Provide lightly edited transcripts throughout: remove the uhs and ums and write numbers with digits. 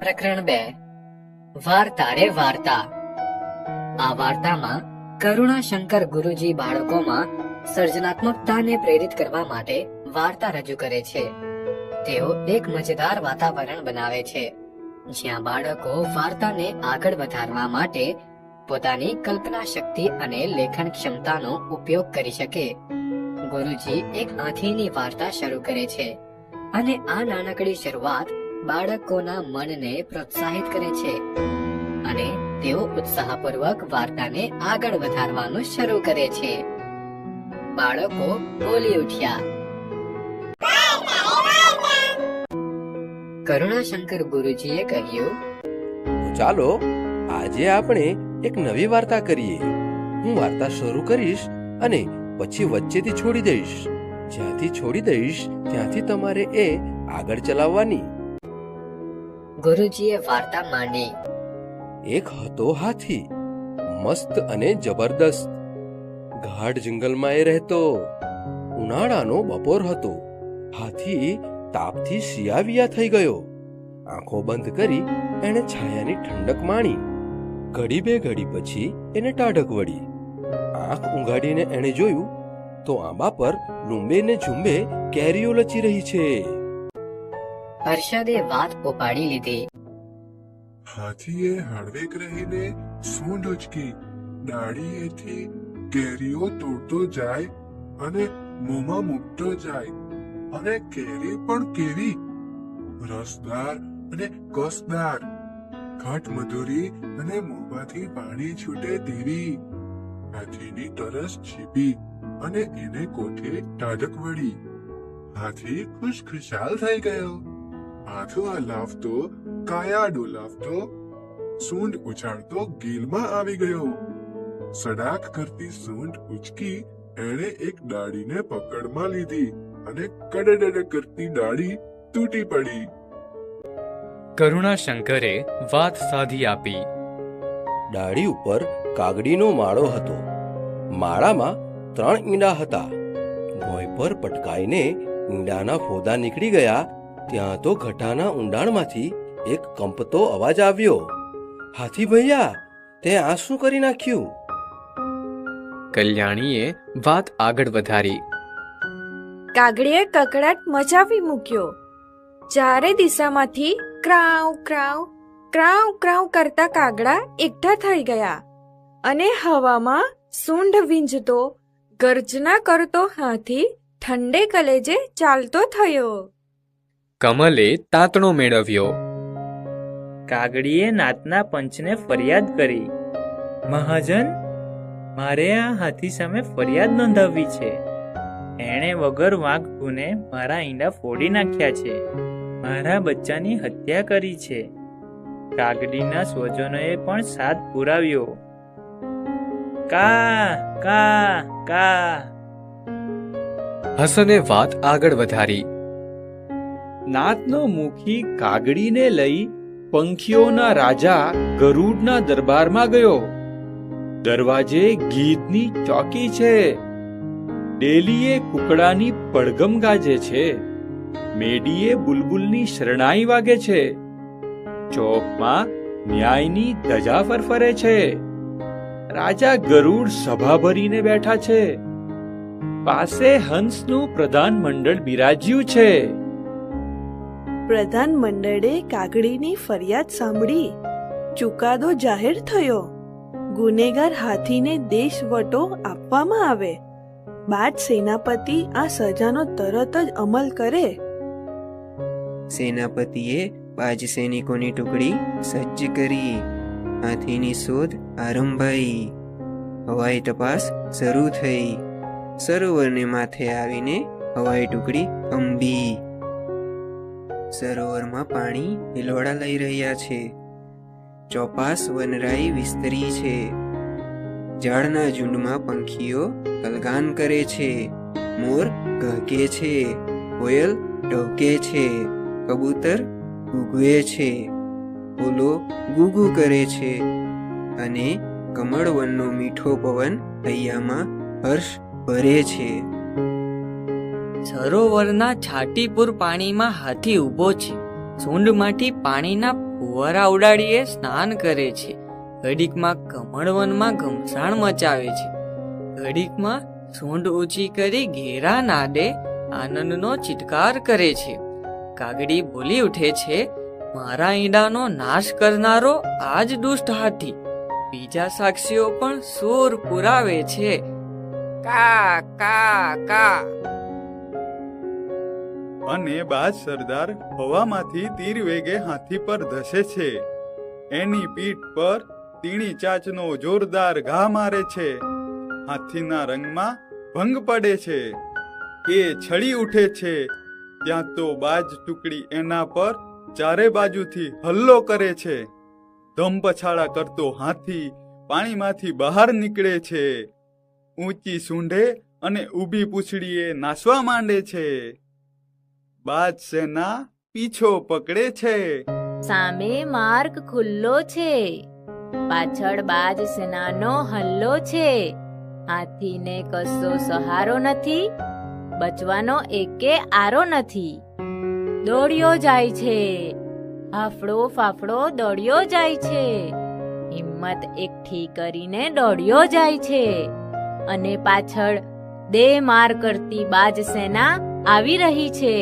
પ્રકરણ 2 વાર્તા રે વાર્તા। આ વાર્તામાં કરુણાશંકર ગુરુજી બાળકોમાં સર્જનાત્મકતાને પ્રેરિત કરવા માટે વાર્તા રજૂ કરે છે। તેઓ એક મજેદાર વાતાવરણ બનાવે છે જ્યાં બાળકો વાર્તાને આગળ વધારવા માટે પોતાની કલ્પના શક્તિ અને લેખન ક્ષમતાનો ઉપયોગ કરી શકે। ગુરુજી એક હાથીની વાર્તા શરૂ કરે છે અને આ નાનકડી શરૂઆત બાળકોના મનને પ્રોત્સાહિત કરે છે અને તેઓ ઉત્સાહપૂર્વક વાર્તાને આગળ વધારવાનું શરૂ કરે છે। બાળકો બોલી ઉઠ્યા। કરુણાશંકર ગુરુજીએ કહ્યું, ચાલો આજે આપણે એક નવી વાર્તા કરીએ। હું વાર્તા શરૂ કરીશ અને પછી વચ્ચેથી છોડી દઈશ। જ્યાંથી છોડી દઈશ ત્યાંથી તમારે એ આગળ ચલાવવાની। ગુરુજીએ વાર્તા માંડી। એક હતો હાથી, મસ્ત અને જબરદસ્ત। ગાઢ જંગલમાં એ રહેતો। ઉનાળાનો બપોર હતો। હાથી તાપથી શિયાવિયા થઈ ગયો। આંખો બંધ કરી એણે છાયાની ઠંડક માણી। ઘડી બે ઘડી પછી એને ટાઢક વળી। આંખ ઊંઘાડીને એણે જોયું તો આંબા પર લૂંબે ને ઝૂંબે કેરીઓ લચી રહી છે। હર્ષદે વાત ઉપાડી લીધી। હાથીએ હળવેક રહીને સૂંઢ ઉચકી, ડાળીએથી કેરીઓ તોડતો જાય અને મોંમાં મૂકતો જાય, અને કેરી પણ કેવી રસદાર અને કસદાર, ઘાટ મધુરી અને મોંમાંથી પાણી છૂટે તેવી। હાથીની તરસ છીપી અને એને કોઠે ટાઢક વળી। હાથી ખુશખુશાલ થઈ ગયો। હાથો હલાવતો, કાયા ડોલાવતો, સૂંઢ ઉછાળતો ગીલમાં આવી ગયો। સડાક કરતી સૂંઢ ઉચકી એણે એક ડાળીને પકડમાં લીધી અને કડડડ કરતી ડાળી તૂટી પડી। કરુણાશંકરે વાત સાધી આપી। ડાળી ઉપર કાગડીનો માળો હતો। માળામાં 3 ઈંડા હતા। ભોંય પર પટકાઈને ઈંડાના ફોદા નીકળી ગયા ત્યાં તો ઘટાના ઊંડાણમાંથી એક કંપતો અવાજ આવ્યો, હાથી ભૈયા, તે આ શું કરી નાખ્યું? કલ્યાણીએ વાત આગળ વધારી। કાગડીએ કકડાટ મચાવી મૂક્યો। ચારે દિશામાંથી ક્રાઉ ક્રાઉ ક્રાઉ ક્રાઉ કરતા કાગડા એકઠા થઈ ગયા અને હવામાં સૂંઢ વીંઝતો, ગર્જના કરતો હાથી ઠંડે કલેજે ચાલતો થયો। કમલે તાતણો મેળવ્યો। કાગડીએ નાતના પંચને ફરિયાદ કરી, મહાજન, મારે આ હાથી સામે ફરિયાદ નોંધાવવી છે। એણે વગર વાંક ગુને મારા ઈંડા ફોડી નાખ્યા છે, મારા બચ્ચાની હત્યા કરી છે। કાગડીના સ્વજનોએ પણ સાથ પુરાવ્યો। કા કા કા। હસને વાત આગળ વધારી। નાતનો મુખી કાગડીને લઈ પંખીઓના રાજા ગરુડના દરબારમાં ગયો। દરવાજે ગીધની ચોકી છે, ડેલીએ કુકડાની પડઘમ ગાજે છે, મેડીએ બુલબુલની શરણાઈ વાગે છે, ચોકમાં ન્યાયની ધજા ફરફરે છે, રાજા ગરુડ સભા ભરીને બેઠા છે, પાસે હંસનું પ્રધાન મંડળ બિરાજ્યું છે। પ્રધાન મંડળે કાગડીની ફરિયાદ સાંભળી ચુકાદો જાહેર થયો। ગુનેગાર હાથીને દેશ વટો આપવામાં આવે। બાદ સેનાપતિ આ સજાનો તરત જ અમલ કરે। સેનાપતિએ 5 સૈનિકોની ટુકડી સજ્જ કરી। હાથીની શોધ આરંભાઈ। હવાઈ તપાસ શરૂ થઈ। સરોવરને માથે આવીને હવાઈ ટુકડી અંબી। સરોવરમાં પાણી હિલોળા લઈ રહ્યા છે। ચોપાસ વનરાઈ વિસ્તરી છે। ઝાડના ઝુંડમાં પંખીઓ કલગાન કરે છે। મોર ગહકે છે, કોયલ ટહુકે છે, કબૂતર ઘૂઘવે છે, ફૂલો ગુગુ કરે છે અને કમળવનનો મીઠો પવન હૈયામાં હર્ષ ભરે છે। સરોવરના છાટીપુર પાણીમાં હાથી ઊભો છે। સૂંઢમાંથી પાણીના ફુવારા ઉડાડીએ સ્નાન કરે છે, ઘડીકમાં કમળવનમાં ઘમસાણ મચાવે છે, ઘડીકમાં સૂંઢ ઊંચી કરી ઘેરા નાદે આનંદનો ચિત્કાર કરે છે. કાગડી બોલી ઉઠે છે, મારા ઈંડાનો નાશ કરનારો આ જ દુષ્ટ હાથી. બીજા સાક્ષીઓ પણ સૂર પુરાવે છે, કા કા કા. અને બાજ સરદાર હવામાંથી તીર વેગે હાથી પર ધસે છે. એની પીઠ પર તીણી ચાંચનો જોરદાર ઘા મારે છે. હાથીના રંગમાં ભંગ પડે છે. એ છળી ઉઠે છે. ત્યાં તો બાજ ટુકડી એના પર ચારે બાજુથી હલ્લો કરે છે. ધમ પછાડા કરતો હાથી પાણીમાંથી બહાર નીકળે છે. ઊંચી સૂંઢે અને ઊભી પૂંછડીએ નાસવા માંડે છે. બાજ સેના પીછો પકડે છે. સામે માર્ગ ખુલ્લો છે, પાછળ બાજ સેનાનો હલ્લો છે. હાથીને કશો સહારો નથી, બચવાનો એકે આરો નથી. દોડ્યો જાય છે, હાફડો ફાફડો દોડ્યો જાય છે. હિંમત એકઠી કરીને દોડ્યો જાય છે. અને પાછળ દે માર કરતી બાજ સેના આવી રહી છે.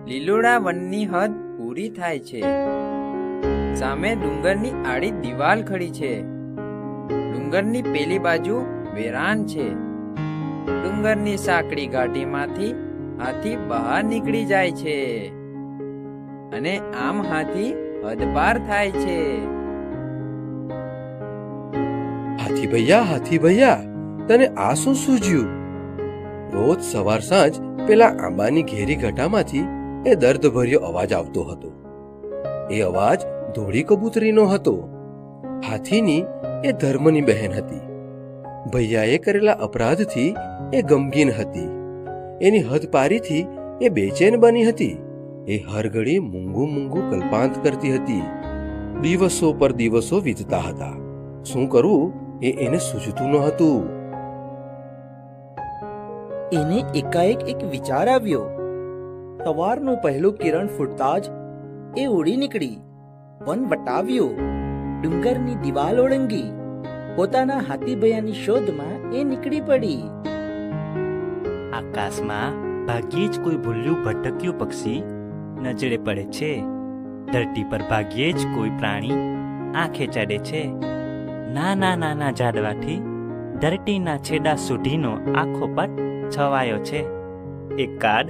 લીલોડા વનની હદ પૂરી થાય છે. સામે ડુંગરની આડી દિવાલ ખડી છે. ડુંગરની પેલી બાજુ વેરાન છે. ડુંગરની સાંકડી ઘાટીમાંથી હાથી બહાર નીકળી જાય છે. અને આમ હાથી હદપાર થાય છે. હાથી ભૈયા, તને આ શું સૂઝ્યું? રોજ સવાર સાંજ પેલા આંબાની ઘેરી ઘટામાંથી એ દર્દભર્યો અવાજ આવતો હતો. એ અવાજ ધોળી કબૂતરીનો હતો. હાથીની એ ધર્મની બહેન હતી. ભૈયાએ કરેલા અપરાધથી એ ગમગીન હતી. એની હદપારીથી એ બેચેન બની હતી. એ હર ઘડી મૂંગું કલ્પાંત કરતી હતી. દિવસો પર દિવસો વીતતા હતા. શું કરવું એ એને સૂઝતું ન હતું. એને એકાએક એક વિચાર આવ્યો. સવારનું પહેલું કિરણ ફૂટતા જ એ ઉડી નીકળી, વન વટાવ્યું, ડુંગરની દિવાલ ઓળંગી, પોતાના હાથીભૈયાની શોધમાં એ નીકળી પડી. આકાશમાં ભાગ્યે જ કોઈ ભૂલ્યું ભટક્યું પક્ષી નજરે પડે છે. ધરતી પર ભાગ્યે જ કોઈ પ્રાણી આંખે ચડે છે. નાના ઝાડવાથી ધરતીના છેડા સુધીનો આખો પટ છવાયો છે. એકાદ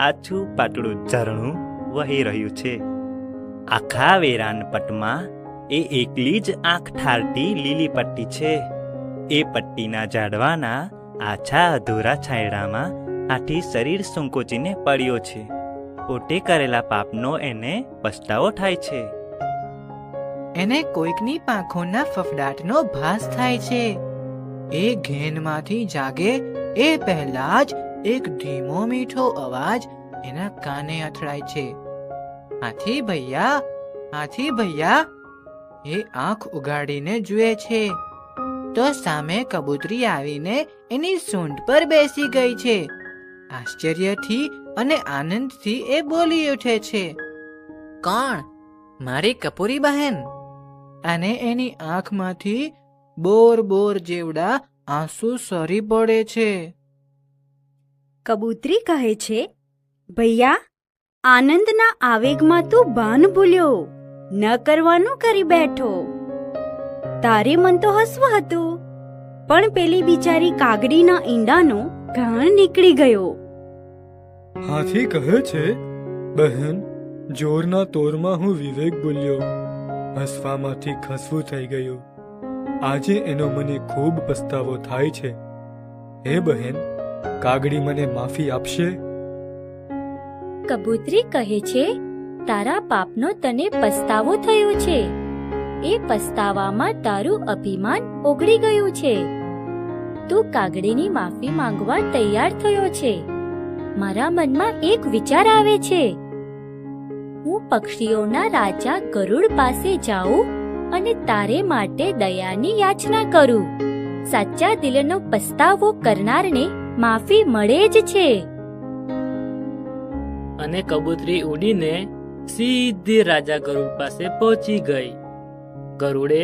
આછું પાતળું ઝરણું વહી રહ્યું છે. આખા વેરાન પટમાં એ એકલી જ આંખ ઠારતી લીલી પટ્ટી છે. એ પટ્ટીના ઝાડવાના આછા અધૂરા છાંયડામાં હાથી શરીર સંકોચીને પડ્યો છે. પોતે કરેલા પાપનો એને પસ્તાવો થાય છે. એને કોઈકની પાંખોના ફફડાટનો ભાસ થાય છે. એ ઘેનમાંથી જાગે એ પહેલા જ એક ધીમો મીઠો અવાજ એના કાને અથડાય છે. હાથી ભૈયા. એ આંખ ઉગાડીને જુએ છે તો સામે કબૂતરી આવીને એની સૂંઢ પર બેસી ગઈ છે. આશ્ચર્યથી અને આનંદથી એ બોલી ઉઠે છે, કોણ? મારી કપૂરી બહેન. અને એની આંખમાંથી બોર જેવડા આંસુ સરી પડે છે. કબૂતરી કહે છે, ભૈયા, આનંદના આવેગમાં તું ભાન ભૂલ્યો, ન કરવાનું કરી બેઠો. તારે મન તો હસવું હતું, પણ પેલી બિચારી કાગડીના ઈંડાનો ઘાણ નીકળી ગયો. હાથી કહે છે, બહેન, જોરના તોરમાં હું વિવેક ભૂલ્યો, હસવામાંથી ખસવું થઈ ગયું. આજે એનો મને ખૂબ પસ્તાવો થાય છે. હે બહેન, કાગડી મને માફી આપશે? કબૂતરી કહે છે, તારા પાપનો તને પસ્તાવો થયો છે. એ પસ્તાવામાં તારું અભિમાન ઓગળી ગયું છે. તું કાગડીની માફી માંગવા તૈયાર થયો છે. મારા મનમાં એક વિચાર આવે છે. હું પક્ષીઓના રાજા ગરુડ પાસે જાઉં અને તારે માટે દયાની યાચના કરું. સાચા દિલનો પસ્તાવો કરનારને માફી મળે જ છે. અને કબૂતરી ઉડીને સીધી રાજા ગરુડ પાસે પહોંચી ગઈ. ગરુડે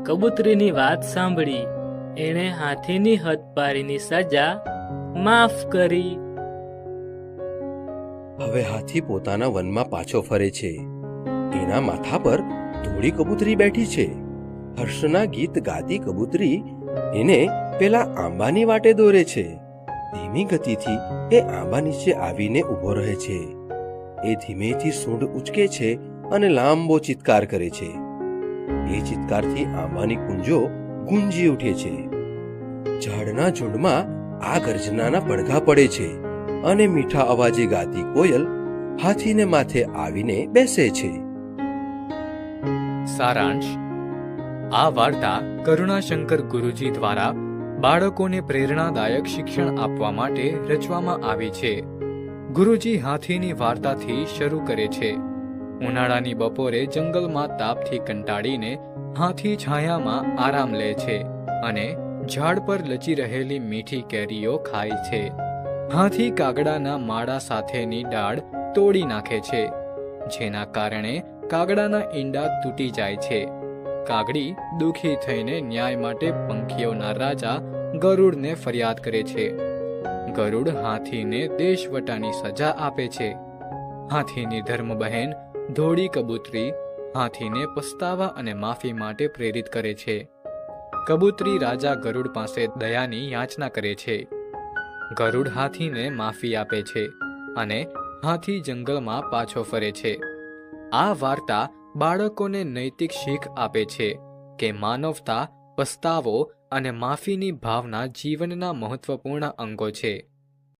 કબૂતરીની વાત સાંભળી. એણે હાથીની હદપારીની સજા માફ કરી. હવે હાથી પોતાના વનમાં પાછો ફરે છે. એના માથા પર ધોળી કબૂતરી બેઠી છે. હર્ષના ગીત ગાતી કબૂતરી એને પેલા આંબાની વાટે દોરે છે. ધીમી ગતિથી એ આંબા નીચે આવીને ઊભો રહે છે. એ ધીમેથી સૂંઢ ઉચકે છે અને લાંબો ચિત્કાર કરે છે. એ ચિત્કારથી આંબાની કુંજો ગુંજી ઉઠે છે. ઝાડના ઝુંડમાં આ ગર્જનાના પડઘા પડે છે અને મીઠા અવાજે ગાતી કોયલ હાથીને માથે આવીને બેસે છે. સારાંશ: આ વાર્તા કરુણાશંકર ગુરુજી દ્વારા બાળકોને પ્રેરણાદાયક શિક્ષણ આપવા માટે રચવામાં આવી છે. ગુરુજી હાથીની વાર્તાથી શરૂ કરે છે. ઉનાળાની બપોરે જંગલમાં તાપથી કંટાળીને હાથી છાયામાં આરામ લે છે અને ઝાડ પર લચી રહેલી મીઠી કેરીઓ ખાય છે. હાથી કાગડાના માળા સાથેની ડાળ તોડી નાખે છે, જેના કારણે કાગડાના ઈંડા તૂટી જાય છે. કાગડી દુઃખી થઈને ન્યાય માટે પંખીઓના રાજા ગરુડને ફરિયાદ કરે છે. ગરુડ હાથીને દેશવટાની સજા આપે છે. હાથીની ધર્મબહેન ધોળી કબૂતરી હાથીને પસ્તાવા અને માફી માટે પ્રેરિત કરે છે. કબૂતરી રાજા ગરુડ પાસે દયાની યાચના કરે છે. ગરુડ હાથીને માફી આપે છે અને હાથી જંગલમાં પાછો ફરે છે. આ વાર્તા બાળકોને નૈતિક શીખ આપે છે કે માનવતા, પસ્તાવો અને માફીની ભાવના જીવનના મહત્વપૂર્ણ અંગો છે.